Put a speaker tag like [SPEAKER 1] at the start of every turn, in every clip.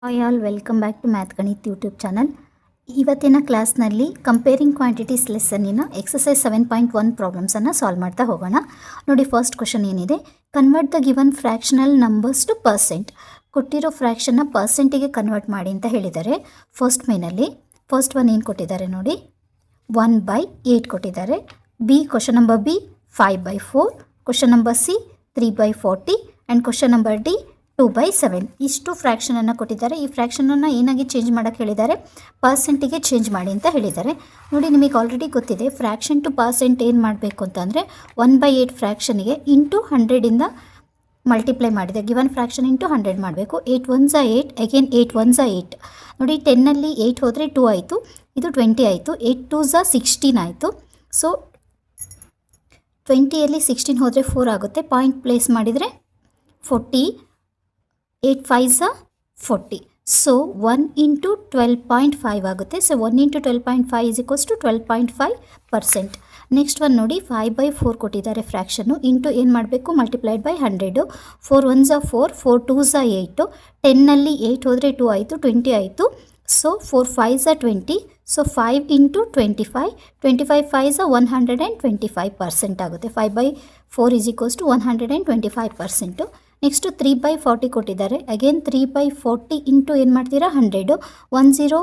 [SPEAKER 1] Hi all, welcome back to math Ganith YouTube channel. ಇವತ್ತಿನ ಕ್ಲಾಸ್ನಲ್ಲಿ comparing quantities ಲೆಸನ್ನಿನ exercise 7.1 ಪ್ರಾಬ್ಲಮ್ಸನ್ನು ಸಾಲ್ವ್ ಮಾಡ್ತಾ ಹೋಗೋಣ. ನೋಡಿ, ಫಸ್ಟ್ ಕ್ವಶನ್ ಏನಿದೆ, convert the given fractional numbers to percent. ಕೊಟ್ಟಿರೋ ಫ್ರ್ಯಾಕ್ಷನ್ನ ಪರ್ಸೆಂಟಿಗೆ ಕನ್ವರ್ಟ್ ಮಾಡಿ ಅಂತ ಹೇಳಿದ್ದಾರೆ. ಫಸ್ಟ್ ಒನ್ ಏನು ಕೊಟ್ಟಿದ್ದಾರೆ ನೋಡಿ, 1/8 ಕೊಟ್ಟಿದ್ದಾರೆ. Question number B 5/4, question number C 3/40 and question number D 2/7. ಇಷ್ಟು ಫ್ರ್ಯಾಕ್ಷನನ್ನು ಕೊಟ್ಟಿದ್ದಾರೆ. ಈ ಫ್ರ್ಯಾಕ್ಷನನ್ನು ಏನಾಗಿ ಚೇಂಜ್ ಮಾಡೋಕ್ಕೆ ಹೇಳಿದ್ದಾರೆ, ಪರ್ಸೆಂಟಿಗೆ ಚೇಂಜ್ ಮಾಡಿ ಅಂತ ಹೇಳಿದ್ದಾರೆ. ನೋಡಿ, ನಿಮಗೆ ಆಲ್ರೆಡಿ ಗೊತ್ತಿದೆ, ಫ್ರ್ಯಾಕ್ಷನ್ ಟು ಪರ್ಸೆಂಟ್ ಏನು ಮಾಡಬೇಕು ಅಂತಂದರೆ 1/8 ಫ್ರ್ಯಾಕ್ಷನಿಗೆ ಇಂಟು 100ಇಂದ ಮಲ್ಟಿಪ್ಲೈ ಮಾಡಿದೆ. ಗಿವನ್ ಫ್ರ್ಯಾಕ್ಷನ್ ಇಂಟು 100 ಮಾಡಬೇಕು. 8 1s 8, ಅಗೇನ್ 8 1s 8. ನೋಡಿ, 10ನಲ್ಲಿ 8 ಹೋದರೆ 2 ಆಯಿತು, ಇದು 20 ಆಯಿತು. 8 2s 16 ಆಯಿತು. ಸೊ 20ಯಲ್ಲಿ 16 ಹೋದರೆ 4 ಆಗುತ್ತೆ. ಪಾಯಿಂಟ್ ಪ್ಲೇಸ್ ಮಾಡಿದರೆ 40, 8 5s 40. ಸೊ 1 ಇಂಟು 12.5 ಆಗುತ್ತೆ. So 1 into 12.5 is equals to 12.5%. Next one ನೋಡಿ, 5/4 ಕೊಟ್ಟಿದ್ದಾರೆ ಫ್ರ್ಯಾಕ್ಷನ್ನು. ಇಂಟು ಏನು ಮಾಡಬೇಕು, ಮಲ್ಟಿಪ್ಲೈಡ್ ಬೈ 100. 4 1s 4, 4 2s 8. 10ನಲ್ಲಿ 8 ಹೋದರೆ 2 ಆಯಿತು, 20 ಆಯಿತು. So 4 5s 20. So 5 into 25, 25 5s 125% ಆಗುತ್ತೆ. 5/4 is equals to 125%. ನೆಕ್ಸ್ಟು 3/40 ಕೊಟ್ಟಿದ್ದಾರೆ. ಅಗೇನ್ 3/40 ಇಂಟು ಏನು ಮಾಡ್ತೀರಾ, 100.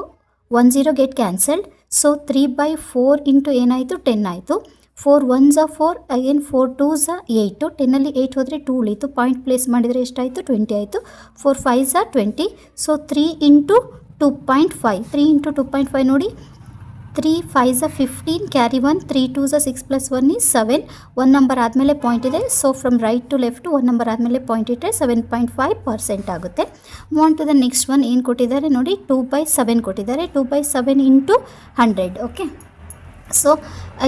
[SPEAKER 1] 10 ಗೆಟ್ ಕ್ಯಾನ್ಸಲ್ಡ್. ಸೊ 3/4 ಇಂಟು ಏನಾಯಿತು, 10 ಆಯಿತು. 4 1s 4, ಅಗೇನ್ 4 2s 8. 10ನಲ್ಲಿ 8 ಹೋದರೆ 2 ಉಳಿತು. ಪಾಯಿಂಟ್ ಪ್ಲೇಸ್ ಮಾಡಿದರೆ ಎಷ್ಟಾಯಿತು, 20 ಆಯಿತು. 4 5s 20. ಸೊ 3 ಇಂಟು 2.5, 3 ಇಂಟು 2.5 ನೋಡಿ, 3 5s 15, carry 1, 3 2s 6 + 1 is 7. 1 number ಆದಮೇಲೆ ಪಾಯಿಂಟ್ ಇದೆ. So from right to left 1 number ಆದಮೇಲೆ ಪಾಯಿಂಟ್ ಇಟ್ಟರೆ 7.5% ಆಗುತ್ತೆ. Move to the next one. ಏನು ಕೊಟ್ಟಿದ್ದಾರೆ ನೋಡಿ, 2/7 ಕೊಟ್ಟಿದ್ದಾರೆ. 2/7 ಇಂಟು 100. ಓಕೆ, ಸೊ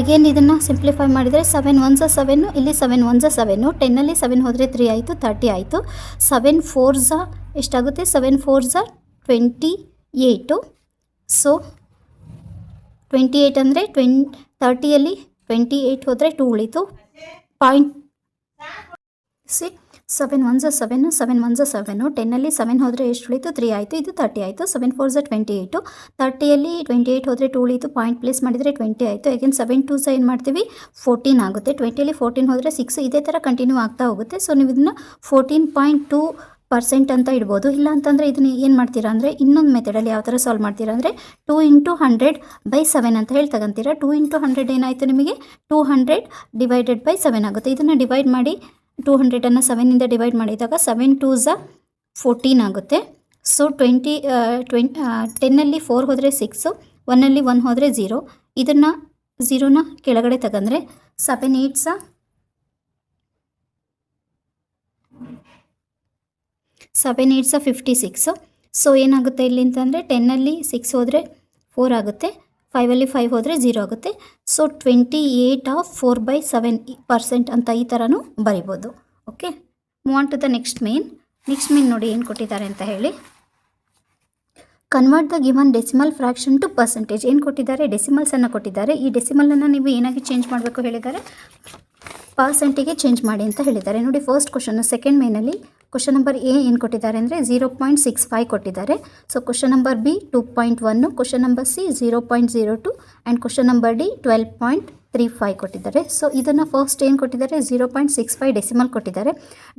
[SPEAKER 1] ಅಗೇನ್ ಇದನ್ನು ಸಿಂಪ್ಲಿಫೈ ಮಾಡಿದರೆ 7 1s 7, ಇಲ್ಲಿ 7 1s 7. 10ನಲ್ಲಿ 7 ಹೋದರೆ 3 ಆಯಿತು, 30 ಆಯಿತು. 7 4s ಎಷ್ಟಾಗುತ್ತೆ, 7 4s 28. ಸೊ 28 ಅಂದರೆ 30ಯಲ್ಲಿ 28 ಹೋದರೆ 2 ಉಳಿತು. Point 7 1s 7, 7 1s 7. 10ನಲ್ಲಿ 7 ಹೋದರೆ ಎಷ್ಟು ಉಳಿತು, 3 ಆಯಿತು, ಇದು 30 ಆಯಿತು. 7 4s 28. 30ಯಲ್ಲಿ 28 ಹೋದರೆ 2 ಉಳಿತು. ಪಾಯಿಂಟ್ ಪ್ಲೇಸ್ ಮಾಡಿದರೆ 20 ಆಯಿತು. ಅಗೇನ್ 7 2s ಏನು ಮಾಡ್ತೀವಿ, 14 ಆಗುತ್ತೆ. 20ಯಲ್ಲಿ 14 ಹೋದರೆ 6. ಇದೇ ಥರ ಕಂಟಿನ್ಯೂ ಆಗ್ತಾ ಹೋಗುತ್ತೆ. ಸೊ ನೀವು ಇದನ್ನು 14.2% ಅಂತ ಇಡ್ಬೋದು. ಇಲ್ಲ ಅಂತಂದರೆ ಇದನ್ನು ಏನು ಮಾಡ್ತೀರಾ ಅಂದರೆ, ಇನ್ನೊಂದು ಮೆಥಡಲ್ಲಿ ಯಾವ ಥರ ಸಾಲ್ವ್ ಮಾಡ್ತೀರಾ ಅಂದರೆ 2 ಇಂಟು 100/7 ಅಂತ ಹೇಳಿ ತಗೊಂತೀರಾ. 2 ಇಂಟು 100 ಏನಾಯಿತು ನಿಮಗೆ, 200 ಡಿವೈಡೆಡ್ ಬೈ 7 ಆಗುತ್ತೆ. ಇದನ್ನು ಡಿವೈಡ್ ಮಾಡಿ 200ಅನ್ನು 7ಇಂದ ಡಿವೈಡ್ ಮಾಡಿದಾಗ 7 2s 14 ಆಗುತ್ತೆ. ಸೊ 10ನಲ್ಲಿ 4 ಹೋದರೆ 6, 1ನಲ್ಲಿ 1 ಹೋದರೆ 0. ಇದನ್ನು 0ನ ಕೆಳಗಡೆ ತಗೊಂಡ್ರೆ 7 8s 56. ಸೊ ಏನಾಗುತ್ತೆ ಇಲ್ಲಿ ಅಂತಂದರೆ 10ನಲ್ಲಿ 6 ಹೋದರೆ 4 ಆಗುತ್ತೆ, 5ಅಲ್ಲಿ 5 ಹೋದರೆ 0 ಆಗುತ್ತೆ. ಸೊ 28 of 4/7% ಅಂತ ಈ ಥರನೂ ಬರಿಬೋದು. Okay, move on to the next main ನೋಡಿ ಏನು ಕೊಟ್ಟಿದ್ದಾರೆ ಅಂತ ಹೇಳಿ. Convert the given decimal fraction to percentage. ಏನು ಕೊಟ್ಟಿದ್ದಾರೆ, ಡೆಸಿಮಲ್ಸನ್ನು ಕೊಟ್ಟಿದ್ದಾರೆ. ಈ ಡೆಸಿಮಲನ್ನು ನೀವು ಏನಾಗಿ ಚೇಂಜ್ ಮಾಡಬೇಕು ಹೇಳಿದ್ದಾರೆ, ಪರ್ಸೆಂಟಿಗೆ ಚೇಂಜ್ ಮಾಡಿ ಅಂತ ಹೇಳಿದ್ದಾರೆ. ನೋಡಿ, ಫಸ್ಟ್ ಕ್ವಶನ್ನು ಸೆಕೆಂಡ್ ಮೇನಲ್ಲಿ ಕ್ವಶನ್ ನಂಬರ್ ಎ ಏನು ಕೊಟ್ಟಿದ್ದಾರೆ ಅಂದರೆ 0.65 ಕೊಟ್ಟಿದ್ದಾರೆ. So question number B 2.1, question number C 0.02 and question number D 12.35 ಕೊಟ್ಟಿದ್ದಾರೆ. ಸೊ ಇದನ್ನು ಫಸ್ಟ್ ಏನು ಕೊಟ್ಟಿದ್ದಾರೆ, 0.65 ಡೆಸಿಮಲ್ ಕೊಟ್ಟಿದ್ದಾರೆ.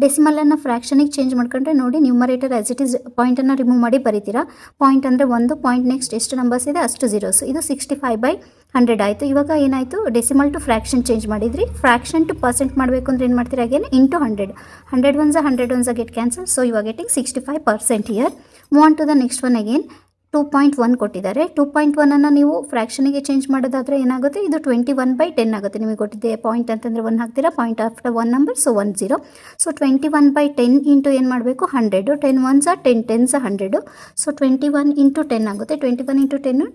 [SPEAKER 1] ಡೆಸಿಮಲನ್ನು ಫ್ರ್ಯಾಕ್ಷನಿಗೆ ಚೇಂಜ್ ಮಾಡ್ಕೊಂಡ್ರೆ ನೋಡಿ, ನ್ಯೂಮರೇಟರ್ ಆ್ಯಸ್ ಇಟ್ ಈಸ್ ಪಾಯಿಂಟನ್ನು ರಿಮೂವ್ ಮಾಡಿ ಬರೀತೀರಾ. ಪಾಯಿಂಟ್ ಅಂದರೆ 1, ಪಾಯಿಂಟ್ ನೆಕ್ಸ್ಟ್ ಎಷ್ಟು ನಂಬರ್ಸ್ ಇದೆ ಅಷ್ಟು ಝೀರೋಸ್. ಇದು 65/100 ಆಯಿತು. ಇವಾಗ ಏನಾಯಿತು, ಡೆಸಿಮಲ್ ಟು ಫ್ರ್ಯಾಕ್ಷನ್ ಚೇಂಜ್ ಮಾಡಿದ್ರಿ. ಫ್ರ್ಯಾಕ್ಷನ್ ಟು ಪರ್ಸೆಂಟ್ ಮಾಡಬೇಕು ಅಂದರೆ ಏನು ಮಾಡ್ತೀರಾ, again into 100. 100 1s get cancel. So ಇವಾಗ getting 65% here. Move on to the next one. Again 2.1 ಕೊಟ್ಟಿದ್ದಾರೆ. 2.1ಅನ್ನು ನೀವು ಫ್ರ್ಯಾಕ್ಷನಿಗೆ ಚೇಂಜ್ ಮಾಡೋದಾದರೆ ಏನಾಗುತ್ತೆ, ಇದು 21/10 ಆಗುತ್ತೆ. ನಿಮಗೆ ಕೊಟ್ಟಿದ್ದೆ ಪಾಯಿಂಟ್ ಅಂತಂದರೆ 1 ಹಾಕ್ತೀರಾ, point after 1 number, so 1 0. So 21/10 into ಏನು ಮಾಡಬೇಕು, 100. 10 1s 10, 10s 100. ಸೊ 21 ಇಂಟು 10 ಆಗುತ್ತೆ. 21 ಇಂಟು 10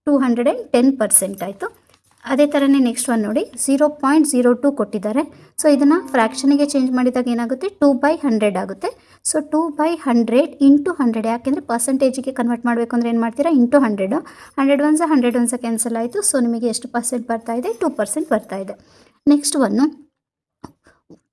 [SPEAKER 1] 210% ಆಯಿತು. ಅದೇ ಥರನೇ ನೆಕ್ಸ್ಟ್ ಒನ್ ನೋಡಿ, 0.02 ಕೊಟ್ಟಿದ್ದಾರೆ. ಸೊ ಇದನ್ನು ಫ್ರ್ಯಾಕ್ಷನಿಗೆ ಚೇಂಜ್ ಮಾಡಿದಾಗ ಏನಾಗುತ್ತೆ, 2/100 ಆಗುತ್ತೆ. ಸೊ 2/100 ಇಂಟು 100, ಯಾಕೆಂದರೆ ಪರ್ಸೆಂಟೇಜಿಗೆ ಕನ್ವರ್ಟ್ ಮಾಡಬೇಕು ಅಂದರೆ ಏನು ಮಾಡ್ತೀರಾ, ಇಂಟು 100. 100 1s ಕ್ಯಾನ್ಸಲ್ ಆಯಿತು. ಸೊ ನಿಮಗೆ ಎಷ್ಟು ಪರ್ಸೆಂಟ್ ಬರ್ತಾ ಇದೆ, 2% ಬರ್ತಾ ಇದೆ. ನೆಕ್ಸ್ಟ್ ಒನ್ನು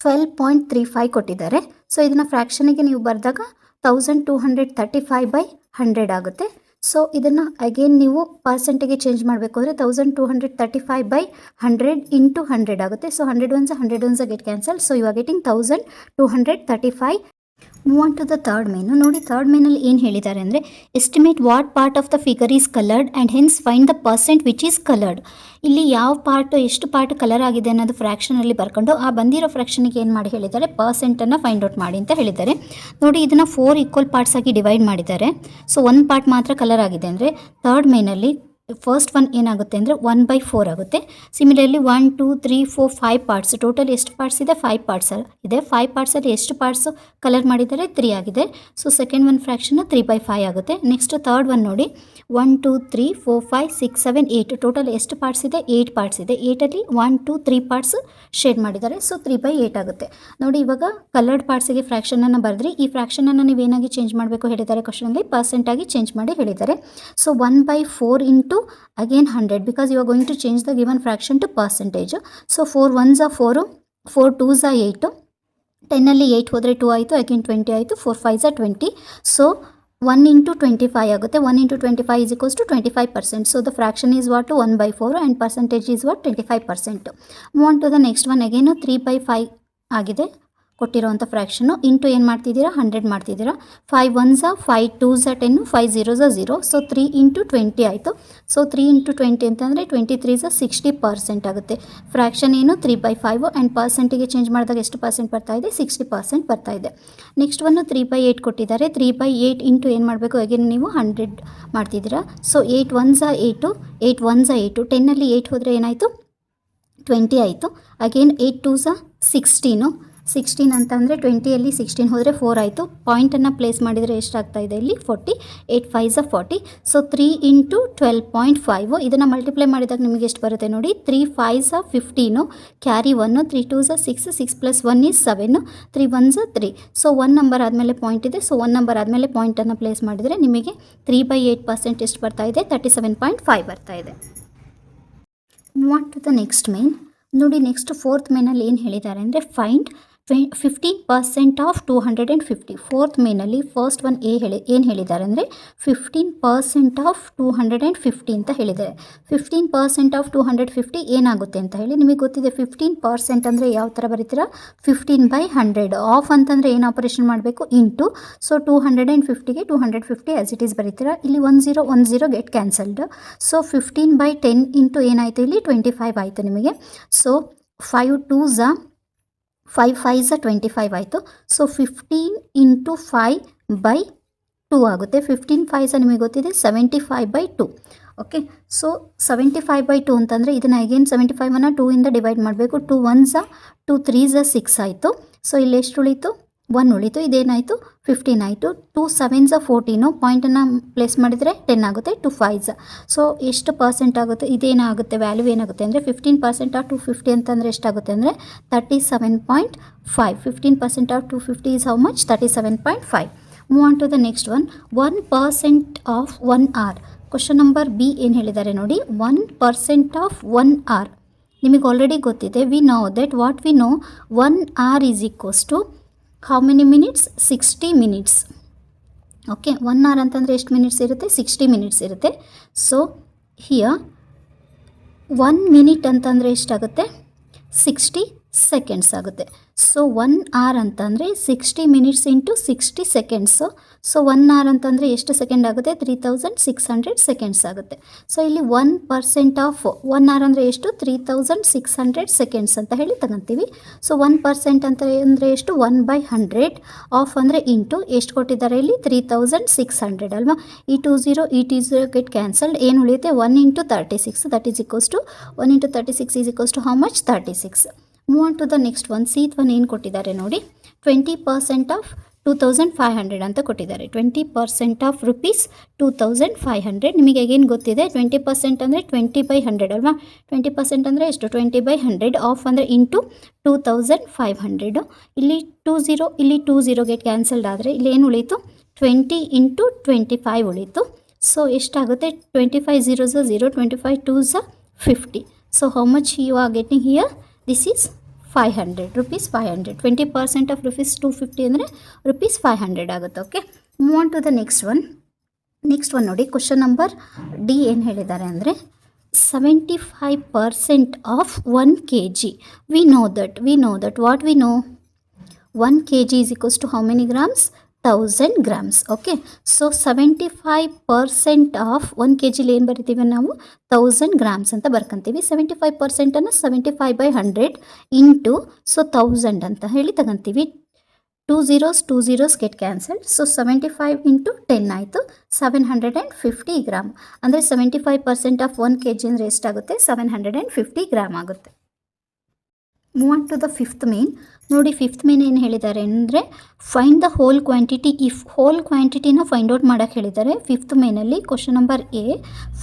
[SPEAKER 1] 12.35 ಕೊಟ್ಟಿದ್ದಾರೆ. ಸೊ ಇದನ್ನು ಫ್ರ್ಯಾಕ್ಷನಿಗೆ ನೀವು ಬರೆದಾಗ 1235/100 ಆಗುತ್ತೆ. ಸೊ ಇದನ್ನು ಅಗೇನ್ ನೀವು ಪರ್ಸೆಂಟಿಗೆ ಚೇಂಜ್ ಮಾಡಬೇಕು ಅಂದರೆ 1235/100 ಇಂಟು 100 ಆಗುತ್ತೆ. So 100 ones get cancel. So you are getting 1235. Move on to the third main. ನೋಡಿ ಥರ್ಡ್ ಮೇನಲ್ಲಿ ಏನು ಹೇಳಿದ್ದಾರೆ ಅಂದರೆ estimate what part of the figure is coloured and hence find the percent which is coloured. ಇಲ್ಲಿ ಯಾವ part ಎಷ್ಟು part colour ಆಗಿದೆ ಅನ್ನೋದು ಫ್ರ್ಯಾಕ್ಷನಲ್ಲಿ ಬರ್ಕೊಂಡು ಆ ಬಂದಿರೋ ಫ್ರ್ಯಾಕ್ಷನಿಗೆ ಏನು ಮಾಡಿ ಹೇಳಿದ್ದಾರೆ, ಪರ್ಸೆಂಟನ್ನು ಫೈಂಡ್ ಔಟ್ ಮಾಡಿ ಅಂತ ಹೇಳಿದ್ದಾರೆ. ನೋಡಿ ಇದನ್ನು 4 ಈಕ್ವಲ್ ಪಾರ್ಟ್ಸ್ ಆಗಿ ಡಿವೈಡ್ ಮಾಡಿದ್ದಾರೆ. ಸೊ ಒಂದು ಪಾರ್ಟ್ ಮಾತ್ರ ಕಲರ್ ಆಗಿದೆ ಅಂದರೆ ಥರ್ಡ್ ಮೇನಲ್ಲಿ ಫಸ್ಟ್ ಒನ್ ಏನಾಗುತ್ತೆ ಅಂದರೆ 1/4 ಆಗುತ್ತೆ. ಸಿಮಿಲರ್ಲಿ 1 2 3 4 5 ಪಾರ್ಟ್ಸ್, ಟೋಟಲ್ ಎಷ್ಟು ಪಾರ್ಟ್ಸ್ ಇದೆ, 5 ಪಾರ್ಟ್ಸ್ ಇದೆ. 5 ಪಾರ್ಟ್ಸಲ್ಲಿ ಎಷ್ಟು ಪಾರ್ಟ್ಸು ಕಲರ್ ಮಾಡಿದ್ದಾರೆ, 3 ಆಗಿದೆ. ಸೊ ಸೆಕೆಂಡ್ ಒನ್ ಫ್ರ್ಯಾಕ್ಷನ್ 3/5 ಆಗುತ್ತೆ. ನೆಕ್ಸ್ಟ್ ಥರ್ಡ್ ಒನ್ ನೋಡಿ 1 2 3 4 5 6 7 8, ಟೋಟಲ್ ಎಷ್ಟು ಪಾರ್ಟ್ಸ್ ಇದೆ, 8 ಪಾರ್ಟ್ಸ್ ಇದೆ. 8ಅಲ್ಲಿ 1 2 3 ಪಾರ್ಟ್ಸ್ ಶೇಡ್ ಮಾಡಿದ್ದಾರೆ. ಸೊ 3/8 ಆಗುತ್ತೆ. ನೋಡಿ ಇವಾಗ ಕಲರ್ಡ್ ಪಾರ್ಟ್ಸಿಗೆ ಫ್ರ್ಯಾಕ್ಷನನ್ನು ಬರೆದ್ರಿ. ಈ ಫ್ರ್ಯಾಕ್ಷನನ್ನು ನೀವೇನಾಗಿ ಚೇಂಜ್ ಮಾಡಬೇಕು ಹೇಳಿದ್ದಾರೆ ಕ್ವಶನಲ್ಲಿ, ಪರ್ಸೆಂಟಾಗಿ ಚೇಂಜ್ ಮಾಡಿ ಹೇಳಿದ್ದಾರೆ. So 1/4 into again 100 because you are going to change the given fraction to percentage. So 4 1s are 4, 4 2s are 8, 10 ಅಲ್ಲಿ 8 ಹೋದರೆ 2 ಆಯಿತು, again 20 ಆಯಿತು, 4 5s are 20. So 1 into 25 ಆಗುತ್ತೆ. 1 into 25 is equals to 25%. So the fraction is what, 1/4 and percentage is what, 25%. Move on to the next one. again 3/5 ಆಗಿದೆ ಕೊಟ್ಟಿರೋಂಥ ಫ್ರ್ಯಾಕ್ಷನು. Into ಏನು ಮಾಡ್ತಿದ್ದೀರಾ, 100 ಮಾಡ್ತಿದ್ದೀರಾ. 5 1s are 5 2s are 10, 5 0s are 0. So 3 into 20 ಆಯಿತು. So 3 into 20 ಅಂತಂದರೆ 23s are 60% ಆಗುತ್ತೆ. Fraction ಏನು 3/5 and ಪರ್ಸೆಂಟಿಗೆ change ಮಾಡಿದಾಗ ಎಷ್ಟು ಪರ್ಸೆಂಟ್ ಬರ್ತಾ ಇದೆ, 60% ಬರ್ತಾ ಇದೆ. ನೆಕ್ಸ್ಟ್ ಒನ್ನು 3/8 ಕೊಟ್ಟಿದ್ದಾರೆ. 3/8 ಇಂಟು ಏನು ಮಾಡಬೇಕು, ಅಗೇನ್ ನೀವು 100 ಮಾಡ್ತಿದ್ದೀರಾ. So 8 1s are 8, 8 1s are 8, 10ಅಲ್ಲಿ 8 ಹೋದರೆ ಏನಾಯಿತು, 20 ಆಯಿತು. ಅಗೇನ್ 8 2s are 16, 16 ಅಂತಂದರೆ 20ಅಲ್ಲಿ 16 ಹೋದರೆ 4 ಆಯಿತು. ಪಾಯಿಂಟನ್ನು ಪ್ಲೇಸ್ ಮಾಡಿದರೆ ಎಷ್ಟಾಗ್ತಾ ಇದೆ ಇಲ್ಲಿ, 40. 8 5s are 40. ಸೊ 3 into 12.5 ಇದನ್ನು ಮಲ್ಟಿಪ್ಲೈ ಮಾಡಿದಾಗ ನಿಮಗೆ ಎಷ್ಟು ಬರುತ್ತೆ ನೋಡಿ, 3 5s are 15, carry 1, 3 2s are 6, 6 + 1 is 7, 3 1s are 3. So 1 number ಆದಮೇಲೆ ಪಾಯಿಂಟ್ ಇದೆ. ಸೊ 1 ನಂಬರ್ ಆದಮೇಲೆ ಪಾಯಿಂಟನ್ನು ಪ್ಲೇಸ್ ಮಾಡಿದರೆ ನಿಮಗೆ 3/8% ಎಷ್ಟು ಬರ್ತಾ ಇದೆ, 37.5 ಬರ್ತಾ ಇದೆ. Move on to the next main. ನೋಡಿ ನೆಕ್ಸ್ಟ್ ಫೋರ್ತ್ ಮೇನಲ್ಲಿ ಏನು ಹೇಳಿದ್ದಾರೆ ಅಂದರೆ ಫೈಂಡ್ 15% ಆಫ್ 250. ಫೋರ್ತ್ ಮೇನಲ್ಲಿ ಫಸ್ಟ್ ಒನ್ ಏನು ಹೇಳಿದ್ದಾರೆ ಅಂದರೆ 15% ಆಫ್ 250 ಅಂತ ಹೇಳಿದ್ದಾರೆ. 15% ಆಫ್ 250 ಏನಾಗುತ್ತೆ ಅಂತ ಹೇಳಿ ನಿಮಗೆ ಗೊತ್ತಿದೆ. 15% ಅಂದರೆ ಯಾವ ಥರ ಬರೀತೀರಾ, 15/100. ಆಫ್ ಅಂತಂದರೆ ಏನು ಆಪರೇಷನ್ ಮಾಡಬೇಕು, ಇಂಟು. ಸೊ 250ಗೆ 250 ಆ್ಯಸ್ ಇಟ್ ಈಸ್ ಬರೀತೀರಾ. ಇಲ್ಲಿ 10 ಗೆಟ್ ಕ್ಯಾನ್ಸಲ್ಡ್. ಸೊ 15/10 ಇಂಟು ಏನಾಯಿತು, ಇಲ್ಲಿ 25 ಆಯಿತು ನಿಮಗೆ. So 5 2s are 5 5s are 25 ಆಯಿತು. ಸೊ 15 into 5/2 ಆಗುತ್ತೆ. 15 5s ನಿಮಗೆ ಗೊತ್ತಿದೆ 75/2. ಓಕೆ. ಸೊ 75/2 ಅಂತಂದರೆ ಇದನ್ನು ಅಗೇನ್ 75ಅನ್ನು 2 ಇಂದ ಡಿವೈಡ್ ಮಾಡಬೇಕು. 2 1s are 2 3s are 6 ಆಯಿತು. ಸೊ ಇಲ್ಲಿ ಎಷ್ಟು ಉಳಿತು, 1 ಉಳಿತು. ಇದೇನಾಯಿತು, 15 ಆಯಿತು. 2 7s are 14, ಪಾಯಿಂಟನ್ನು ಪ್ಲೇಸ್ ಮಾಡಿದರೆ 10 ಆಗುತ್ತೆ. 2 5s. ಸೊ ಎಷ್ಟು ಪರ್ಸೆಂಟ್ ಆಗುತ್ತೆ, ಇದೇನಾಗುತ್ತೆ, ವ್ಯಾಲ್ಯೂ ಏನಾಗುತ್ತೆ ಅಂದರೆ 15% ಆಫ್ 250 ಅಂತಂದರೆ ಎಷ್ಟಾಗುತ್ತೆ ಅಂದರೆ 37.5. 15% of 250 is how much, 37.5. Move on to the next one. 1% of 1 hour. Question number B ಏನು ಹೇಳಿದ್ದಾರೆ ನೋಡಿ, 1% ಆಫ್ 1 hour. ನಿಮಗೆ ಆಲ್ರೆಡಿ ಗೊತ್ತಿದೆ. We know that what we know, 1 hour is equals to how many minutes, 60 minutes. Okay. 1 hour ಅಂತಂದರೆ ಎಷ್ಟು minutes ಇರುತ್ತೆ, 60 minutes ಇರುತ್ತೆ. So here 1 minute ಅಂತಂದರೆ ಎಷ್ಟಾಗುತ್ತೆ, 60 seconds ಆಗುತ್ತೆ. ಸೊ 1 hour ಅಂತಂದರೆ 60 minutes into 60 seconds. So 1 hour ಅಂತಂದರೆ ಎಷ್ಟು ಸೆಕೆಂಡ್ ಆಗುತ್ತೆ, 3600 seconds ಆಗುತ್ತೆ. ಸೊ ಇಲ್ಲಿ 1% ಆಫ್ 1 hour ಅಂದರೆ ಎಷ್ಟು, 3600 seconds ಅಂತ ಹೇಳಿ ತಗೊಂತೀವಿ. ಸೊ 1% ಅಂತ ಅಂದರೆ ಎಷ್ಟು, 1/100. ಆಫ್ ಅಂದರೆ ಇಂಟು ಎಷ್ಟು ಕೊಟ್ಟಿದ್ದಾರೆ ಇಲ್ಲಿ, 3600 ಅಲ್ವಾ. ಈ 20 ಗೆಟ್ ಕ್ಯಾನ್ಸಲ್ಡ್. ಏನು ಉಳಿಯುತ್ತೆ, 1 into 36, that is equals to 1 into 36 is equals to how much, 36. Move on to the next one. Sixth one ಏನು ಕೊಟ್ಟಿದ್ದಾರೆ ನೋಡಿ, 20% ಆಫ್ 2500 ಅಂತ ಕೊಟ್ಟಿದ್ದಾರೆ. 20% ಆಫ್ ರುಪೀಸ್ 2500. ನಿಮಗೆ ಏನು ಗೊತ್ತಿದೆ, 20% ಅಂದರೆ 20/100 ಅಲ್ವಾ. 20% ಅಂದರೆ ಎಷ್ಟು, 20/100. ಆಫ್ ಅಂದರೆ ಇಂಟು 2500. ಇಲ್ಲಿ 20 ಗೆಟ್ ಕ್ಯಾನ್ಸಲ್ಡ್ ಆದರೆ ಇಲ್ಲಿ ಏನು ಉಳೀತು, 20 into 25 ಉಳೀತು. ಸೊ ಎಷ್ಟಾಗುತ್ತೆ, 25 0s are 0, 25 2s are 50. So how much you are getting here, this is 500 rupees 500 20% of rupees 250 ಅಂದರೆ rupees 500 ಆಗುತ್ತೆ. Okay, move on to the next one ನೋಡಿ. ಕ್ವಶನ್ ನಂಬರ್ ಡಿ ಏನು ಹೇಳಿದ್ದಾರೆ ಅಂದರೆ 75% of 1 kg. We know that what we know 1 kg is equals to how many grams? 1000 grams. Okay, so 75% of 1 kg ಏನು ಬರಿತೀವಿ ನಾವು 1000 grams ಅಂತ ಬರ್ಕೊಂತೀವಿ. 75% 75/100 into so 1000 ಅಂತ ಹೇಳಿ ತಗೊಂತೀವಿ. 2 zeros get cancelled. So 75 into 10 ಆಯಿತು 750 ಗ್ರಾಮ್. ಅಂದರೆ 75% ಆಫ್ 1 kg ಅಂದರೆ ಎಷ್ಟಾಗುತ್ತೆ? 750 ಗ್ರಾಮ್ ಆಗುತ್ತೆ. Move on to the fifth main ನೋಡಿ. ಫಿಫ್ತ್ ಮೇನ್ ಏನು ಹೇಳಿದ್ದಾರೆ ಅಂದರೆ find the whole quantity. If whole ಕ್ವಾಂಟಿಟಿನ ಫೈಂಡ್ ಔಟ್ ಮಾಡೋಕ್ಕೆ ಹೇಳಿದ್ದಾರೆ. ಫಿಫ್ತ್ ಮೇನಲ್ಲಿ question number A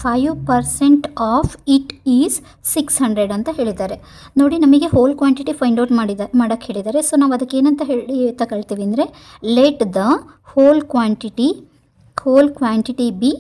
[SPEAKER 1] 5% of it is 600 ಅಂತ ಹೇಳಿದ್ದಾರೆ. ನೋಡಿ, ನಮಗೆ ಹೋಲ್ ಕ್ವಾಂಟಿಟಿ ಫೈಂಡ್ ಔಟ್ ಮಾಡೋಕ್ಕೆ ಹೇಳಿದ್ದಾರೆ. ಸೊ ನಾವು ಅದಕ್ಕೆ ಏನಂತ ಹೇಳಿ ತಗೊಳ್ತೀವಿ ಅಂದರೆ let the whole quantity be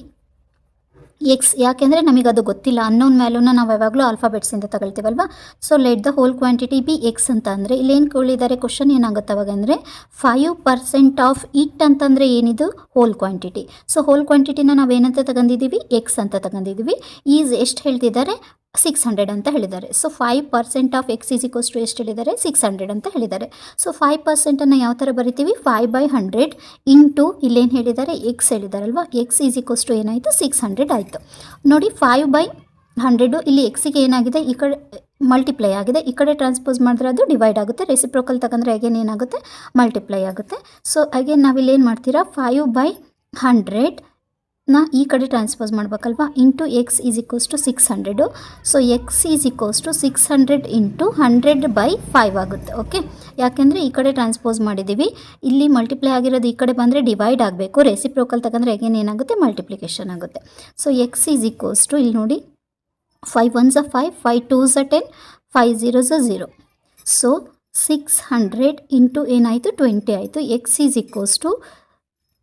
[SPEAKER 1] x. ಯಾಕೆಂದರೆ ನಮಗೆ ಅದು ಗೊತ್ತಿಲ್ಲ, ಅನ್ನೋನ್ ವ್ಯಾಲ್ಯೂನ ನಾವು ಯಾವಾಗಲೂ ಆಲ್ಫಾಬೆಟ್ಸಿಂದ ತಗೊಳ್ತೀವಲ್ವ. So let the whole quantity be x ಅಂತ ಅಂದರೆ ಇಲ್ಲೇನು ಕೇಳಿದ್ದಾರೆ ಕ್ವಶನ್ ಏನಾಗುತ್ತೆ ಅವಾಗ ಅಂದರೆ 5% ಆಫ್ ಇಟ್ ಅಂತಂದರೆ ಏನಿದು ಹೋಲ್ ಕ್ವಾಂಟಿಟಿ. ಸೊ ಹೋಲ್ ಕ್ವಾಂಟಿಟಿನ ನಾವೇನಂತ ತಗೊಂಡಿದ್ದೀವಿ? ಎಕ್ಸ್ ಅಂತ ತಗೊಂಡಿದ್ದೀವಿ. ಈಸ್ ಎಷ್ಟು ಹೇಳ್ತಿದ್ದಾರೆ? 600 ಅಂತ ಹೇಳಿದ್ದಾರೆ. So 5% of x is equals to ಎಷ್ಟು ಹೇಳಿದ್ದಾರೆ? 600 ಅಂತ ಹೇಳಿದ್ದಾರೆ. ಸೊ 5%ಅನ್ನು ಯಾವ ಥರ ಬರಿತೀವಿ? 5/100 ಇಂಟು ಇಲ್ಲೇನು ಹೇಳಿದ್ದಾರೆ? ಎಕ್ಸ್ ಹೇಳಿದಾರಲ್ವ. ಎಕ್ಸ್ ಈಸ್ ಈಕ್ವಲ್ಸ್ ಟು ಏನಾಯಿತು? 600 ಆಯಿತು. ನೋಡಿ, 5/100 ಇಲ್ಲಿ ಎಕ್ಸಿಗೆ ಏನಾಗಿದೆ? ಈ ಕಡೆ ಮಲ್ಟಿಪ್ಲೈ ಆಗಿದೆ. ಈ ಕಡೆ ಟ್ರಾನ್ಸ್ಪೋಸ್ ಮಾಡಿದ್ರೆ ಅದು ಡಿವೈಡ್ ಆಗುತ್ತೆ. ರೆಸಿಪ್ರೋಕಲ್ ತಗೊಂಡ್ರೆ ಅಗೇನ್ ಏನಾಗುತ್ತೆ? ಮಲ್ಟಿಪ್ಲೈ ಆಗುತ್ತೆ. ಸೊ ಅಗೇನ್ ನಾವಿಲ್ಲಿ ಏನು ಮಾಡ್ತೀರಾ? 5/100 ಈ ಕಡೆ ಟ್ರಾನ್ಸ್ಪೋಸ್ ಮಾಡಬೇಕಲ್ವಾ? Into x is equals to 600. So x is equals to 600 into 100/5 ಆಗುತ್ತೆ. ಓಕೆ, ಯಾಕೆಂದರೆ ಈ ಕಡೆ ಟ್ರಾನ್ಸ್ಪೋಸ್ ಮಾಡಿದ್ದೀವಿ, ಇಲ್ಲಿ ಮಲ್ಟಿಪ್ಲೈ ಆಗಿರೋದು ಈ ಕಡೆ ಬಂದರೆ ಡಿವೈಡ್ ಆಗಬೇಕು. ರೆಸಿಪ್ರೋಕಲ್ ತಗೊಂಡ್ರೆ ಅಗೇನ್ ಏನಾಗುತ್ತೆ? ಮಲ್ಟಿಪ್ಲಿಕೇಶನ್ ಆಗುತ್ತೆ. So x is equals to ಇಲ್ಲಿ ನೋಡಿ 5 1s 5, 5 2s 10, 5 0s 0. So 600 into ಏನಾಯಿತು? 20 ಆಯಿತು. X is equals to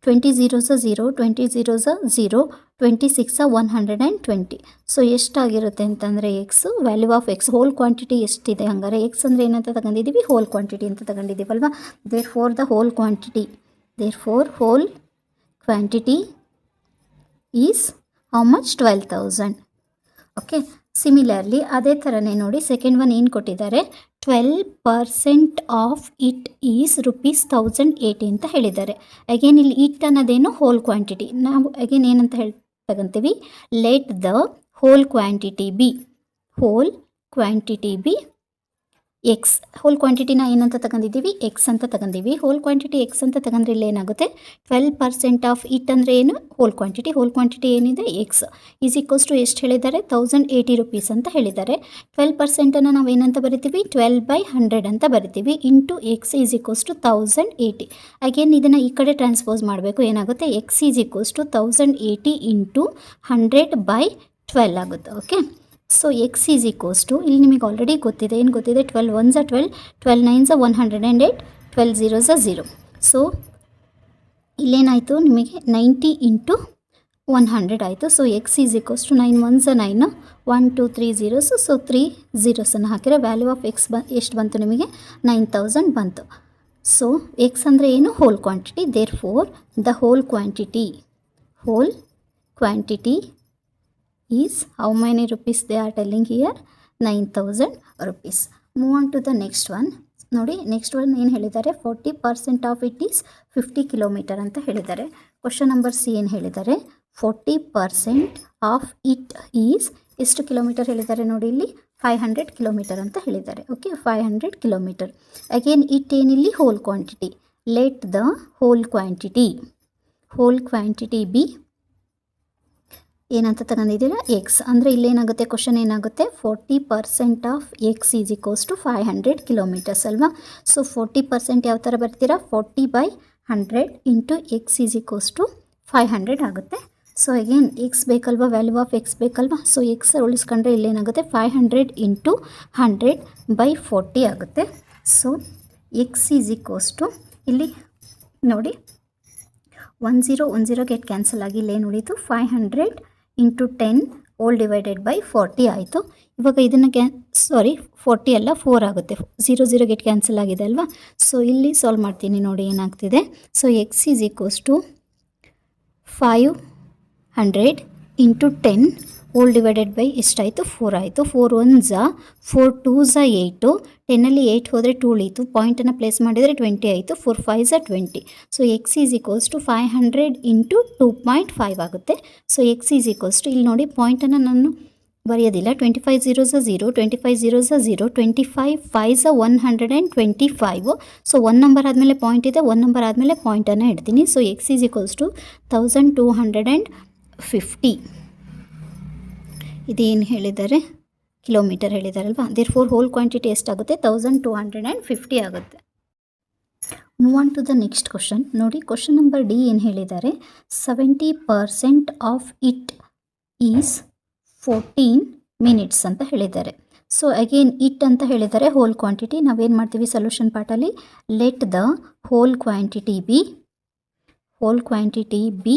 [SPEAKER 1] 20 zeros 0, 20 zeros 0, 26 120. So ಎಷ್ಟಾಗಿರುತ್ತೆ ಅಂತಂದರೆ x value of x whole quantity ಎಷ್ಟಿದೆ? ಹಂಗಾರೆ ಎಕ್ಸ್ ಅಂದರೆ ಏನಂತ ತಗೊಂಡಿದ್ದೀವಿ? ಹೋಲ್ ಕ್ವಾಂಟಿಟಿ ಅಂತ ತಗೊಂಡಿದ್ದೀವಲ್ವ. Therefore whole quantity is how much? 12,000. Okay, similarly ಅದೇ ಥರನೇ ನೋಡಿ ಸೆಕೆಂಡ್ ಒನ್ ಏನು ಕೊಟ್ಟಿದ್ದಾರೆ? 12% ಆಫ್ ಇಟ್ ಈಸ್ ₹1080 ಅಂತ ಹೇಳಿದ್ದಾರೆ. ಅಗೇನ್ ಇಲ್ಲಿ ಇಟ್ ಅನ್ನೋದೇನು? Whole quantity. ನಾವು ಅಗೇನ್ ಏನಂತ ತಗೊಂತೀವಿ? Let the whole quantity be x. Whole ಕ್ವಾಂಟಿಟಿನ ಏನಂತ ತಗೊಂಡಿದ್ದೀವಿ? ಎಕ್ಸ್ ಅಂತ ತಗೊಂಡಿವಿ. ಹೋಲ್ ಕ್ವಾಂಟಿಟಿ ಎಕ್ಸ್ ಅಂತ ತಗೊಂಡ್ರೆ ಇಲ್ಲಿ ಏನಾಗುತ್ತೆ? 12% ಆಫ್ ಇಟ್ ಅಂದರೆ ಏನು? ಹೋಲ್ ಕ್ವಾಂಟಿಟಿ ಏನಿದೆ? ಎಕ್ಸ್ ಈಸ್ ಈಕ್ವಲ್ಸ್ ಟು ಎಷ್ಟು ಹೇಳಿದ್ದಾರೆ? 1080 rupees ಅಂತ ಹೇಳಿದ್ದಾರೆ. 12%ಅನ್ನು ನಾವು ಏನಂತ ಬರಿತೀವಿ? 12/100 ಅಂತ ಬರಿತೀವಿ. Into x is equals to 1080. Again ಇದನ್ನು ಈ ಕಡೆ ಟ್ರಾನ್ಸ್ಪೋಸ್ ಮಾಡಬೇಕು. ಏನಾಗುತ್ತೆ? X is equals to 1080 into 100/12 ಆಗುತ್ತೆ. Okay, so x is equals to ಇಲ್ಲಿ ನಿಮಗೆ ಆಲ್ರೆಡಿ ಗೊತ್ತಿದೆ. ಏನು ಗೊತ್ತಿದೆ? 12 1s 12, 12 9s 108, 12 zeros 0. ಸೊ ಇಲ್ಲೇನಾಯಿತು ನಿಮಗೆ? 90 ಇಂಟು 100 ಆಯಿತು. So x is equals to 9 1s 9, 1 2 3 zeros. ಸೊ 3 zeros ಹಾಕಿದ್ರೆ ವ್ಯಾಲ್ಯೂ ಆಫ್ ಎಕ್ಸ್ ಎಷ್ಟು ಬಂತು ನಿಮಗೆ? 9000 ಬಂತು. ಸೊ ಎಕ್ಸ್ ಅಂದರೆ ಏನು? Whole quantity. Therefore the whole quantity is how many rupees they are telling here? 9000 rupees. Move on to the next one. ನೋಡಿ, next one ಏನು ಹೇಳಿದ್ದಾರೆ? 40% ಆಫ್ ಇಟ್ ಈಸ್ 50 ಕಿಲೋಮೀಟರ್ ಅಂತ ಹೇಳಿದ್ದಾರೆ. ಕ್ವಶನ್ ನಂಬರ್ ಸಿ ಏನು ಹೇಳಿದ್ದಾರೆ? 40% of it is ಎಷ್ಟು kilometre ಹೇಳಿದ್ದಾರೆ? ನೋಡಿ, ಇಲ್ಲಿ 500 ಕಿಲೋಮೀಟರ್ ಅಂತ ಹೇಳಿದ್ದಾರೆ. Okay, 500 kilometre. ಅಗೇನ್ ಇಟ್ ಏನಿಲ್ಲಿ? Whole quantity. Let the whole quantity be ಏನಂತ ತಗೊಂಡಿದ್ದೀರಾ? ಎಕ್ಸ್. ಅಂದರೆ ಇಲ್ಲೇನಾಗುತ್ತೆ? ಕ್ವಶನ್ ಏನಾಗುತ್ತೆ? 40% of x is equals to 500 kilometres ಅಲ್ವಾ. ಸೊ 40% ಯಾವ ಥರ ಬರ್ತೀರಾ? 40/100 into x is equals to 500 ಆಗುತ್ತೆ. ಸೊ ಅಗೇನ್ ಎಕ್ಸ್ ಬೇಕಲ್ವಾ? ವ್ಯಾಲ್ಯೂ ಆಫ್ ಎಕ್ಸ್ ಬೇಕಲ್ವಾ? ಸೊ ಎಕ್ಸ್ ಉಳಿಸ್ಕೊಂಡ್ರೆ ಇಲ್ಲೇನಾಗುತ್ತೆ? 500 ಇಂಟು 100/40 ಆಗುತ್ತೆ. So x is equals to ಇಲ್ಲಿ ನೋಡಿ 10 ಗೆಟ್ ಕ್ಯಾನ್ಸಲ್ ಆಗಿ ಇಲ್ಲೇನು ಉಳಿತು? 500 ಇಂಟು 10 ಹೋಲ್ ಡಿವೈಡೆಡ್ ಬೈ 40 ಆಯಿತು. ಇವಾಗ ಇದನ್ನು 40 ಅಲ್ಲ 4 ಆಗುತ್ತೆ. 0 ಗೆಟ್ ಕ್ಯಾನ್ಸಲ್ ಆಗಿದೆ ಅಲ್ವಾ. ಸೊ ಇಲ್ಲಿ ಸಾಲ್ವ್ ಮಾಡ್ತೀನಿ ನೋಡಿ ಏನಾಗ್ತಿದೆ. So x is equals to 500 into 10 whole divided by ಎಷ್ಟಾಯಿತು 4 ಆಯಿತು. 4 1 4 2 8, 10ಅಲ್ಲಿ 8 ಹೋದರೆ 2 ಉಳೀತು. ಪಾಯಿಂಟನ್ನು ಪ್ಲೇಸ್ ಮಾಡಿದರೆ 20 ಆಯಿತು. 4 5 20. So x is equals to 500 into 2.5 ಆಗುತ್ತೆ. So x is equals to ಇಲ್ಲಿ ನೋಡಿ ಪಾಯಿಂಟನ್ನು ನಾನು ಬರೆಯೋದಿಲ್ಲ. 25 0 0, 25 0 0, 25 5 125. ಸೊ 1 ನಂಬರ್ ಆದಮೇಲೆ ಪಾಯಿಂಟ್ ಇದೆ, 1 ನಂಬರ್ ಆದಮೇಲೆ ಪಾಯಿಂಟನ್ನು ಇಡ್ತೀನಿ. So x is equals to 1250. ಇದೇನು ಹೇಳಿದ್ದಾರೆ, ಕಿಲೋಮೀಟರ್ ಹೇಳಿದಾರಲ್ವಾ. ದೇರ್ಫೋರ್ ಹೋಲ್ ಕ್ವಾಂಟಿಟಿ ಎಷ್ಟಾಗುತ್ತೆ, 1250 ಆಗುತ್ತೆ. Move on to the next question. ನೋಡಿ ಕ್ವಶನ್ ನಂಬರ್ ಡಿ ಏನು ಹೇಳಿದ್ದಾರೆ, 70% ಆಫ್ ಇಟ್ ಈಸ್ 14 ಮಿನಿಟ್ಸ್ ಅಂತ ಹೇಳಿದ್ದಾರೆ. ಸೊ ಅಗೇನ್ ಇಟ್ ಅಂತ ಹೇಳಿದ್ದಾರೆ, ಹೋಲ್ ಕ್ವಾಂಟಿಟಿ. ನಾವೇನು ಮಾಡ್ತೀವಿ ಸೊಲ್ಯೂಷನ್ ಪಾರ್ಟಲ್ಲಿ, let the whole quantity be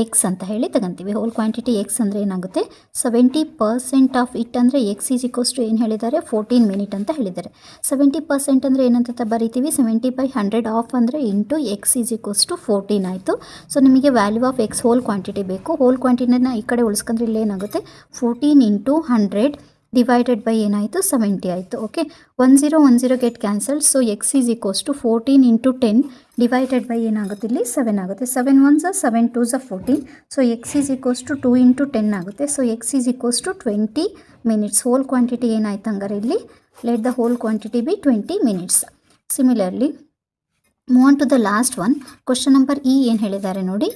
[SPEAKER 1] x ಅಂತ ಹೇಳಿ ತಗೊಂತೀವಿ. ಹೋಲ್ ಕ್ವಾಂಟಿಟಿ ಎಕ್ಸ್ ಅಂದರೆ ಏನಾಗುತ್ತೆ, 70% ಆಫ್ ಇಟ್ ಅಂದರೆ ಎಕ್ಸ್ ಈಸ್ ಈಕ್ವಲ್ಸ್ ಟು ಏನು ಹೇಳಿದ್ದಾರೆ, 14 ಮಿನಿಟ್ ಅಂತ ಹೇಳಿದ್ದಾರೆ. 70% ಅಂದರೆ ಏನಂತ ಬರೀತೀವಿ, 70/100 ಆಫ್ ಅಂದರೆ into x is equals to 14 ಆಯಿತು. ಸೊ ನಿಮಗೆ value of x whole quantity ಬೇಕು. ಹೋಲ್ ಕ್ವಾಂಟಿಟಿನ ಈ ಕಡೆ ಉಳಿಸ್ಕೊಂಡ್ರೆ ಇಲ್ಲಿ ಏನಾಗುತ್ತೆ, 14 ಇಂಟು 100 ಡಿವೈಡೆಡ್ ಬೈ ಏನಾಯಿತು, 70 ಆಯಿತು. Okay, 10 get cancel. So x is equals to 14 into 10 divided by ಏನಾಗುತ್ತೆ, ಇಲ್ಲಿ 7 ಆಗುತ್ತೆ. 7 1 7 2 14. So x is equals to 2 into 10 ಆಗುತ್ತೆ. So x is equals to 20 minutes. Whole quantity ಏನಾಯ್ತು ಹಂಗಾರೆ ಇಲ್ಲಿ, let the whole quantity be 20 minutes. Similarly move on to the last one. Question number E ಏನು ಹೇಳಿದ್ದಾರೆ ನೋಡಿ,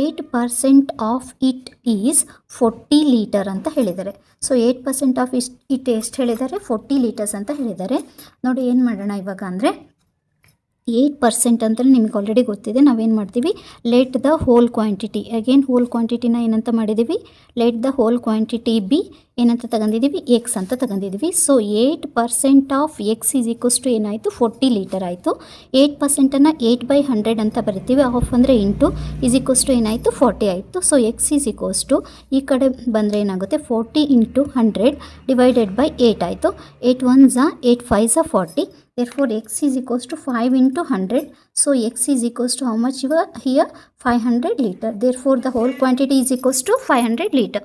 [SPEAKER 1] 8% ಆಫ್ ಇಟ್ ಈಸ್ 40 ಲೀಟರ್ ಅಂತ ಹೇಳಿದ್ದಾರೆ. So 8% of it ಎಷ್ಟು ಹೇಳಿದ್ದಾರೆ, 40 ಲೀಟರ್ಸ್ ಅಂತ ಹೇಳಿದ್ದಾರೆ. ನೋಡಿ ಏನು ಮಾಡೋಣ ಇವಾಗ ಅಂದರೆ, 8% ಅಂತ ನಿಮಗೆ ಆಲ್ರೆಡಿ ಗೊತ್ತಿದೆ. ನಾವೇನು ಮಾಡ್ತೀವಿ, let the whole quantity, again whole ಕ್ವಾಂಟಿಟಿನ ಏನಂತ ಮಾಡಿದ್ದೀವಿ, let the whole quantity be ಏನಂತ ತಗೊಂಡಿದ್ದೀವಿ, ಎಕ್ಸ್ ಅಂತ ತಗೊಂಡಿದ್ದೀವಿ. So 8% of x is equals to ಏನಾಯಿತು, 40 ಲೀಟರ್ ಆಯಿತು. 8%ಅನ್ನು 8/100 ಅಂತ ಬರಿತೀವಿ. ಆಫ್ ಅಂದರೆ ಇಂಟು ಈಸ್ ಈಕ್ವಲ್ಸ್ ಟು ಏನಾಯಿತು, 40 ಆಯಿತು. So x is equals to ಈ ಕಡೆ ಬಂದರೆ ಏನಾಗುತ್ತೆ, 40 ಇಂಟು 100 ಡಿವೈಡೆಡ್ ಬೈ 8 ಆಯಿತು. 8 1 8 5 40. Therefore x is equals to 5 into 100. So x is equals to how much here, 500 liter. Therefore the whole quantity is equals to 500 liter.